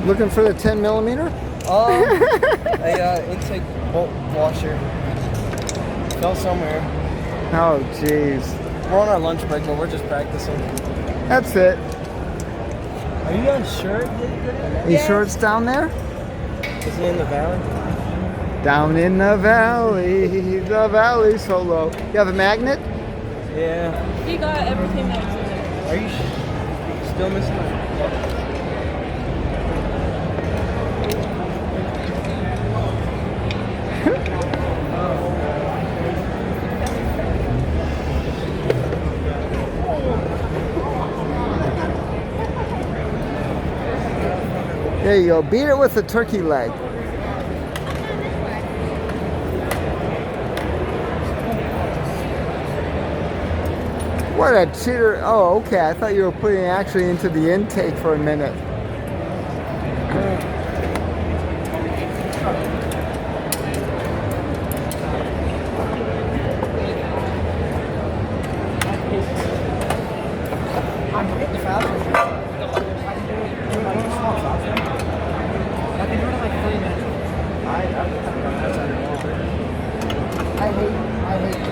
Looking for the 10 millimeter? A intake bolt washer. Fell somewhere. Oh, jeez. We're on our lunch break, but we're just practicing. That's it. Are you guys sure? You sure it's down there? Is it in the valley? Down in the valley so low. You have a magnet? Yeah. He got everything that's in there. Are you still missing it? There you go. Beat it with a turkey leg. What a cheater. Oh, okay. I thought you were putting it actually into the intake for a minute. I hate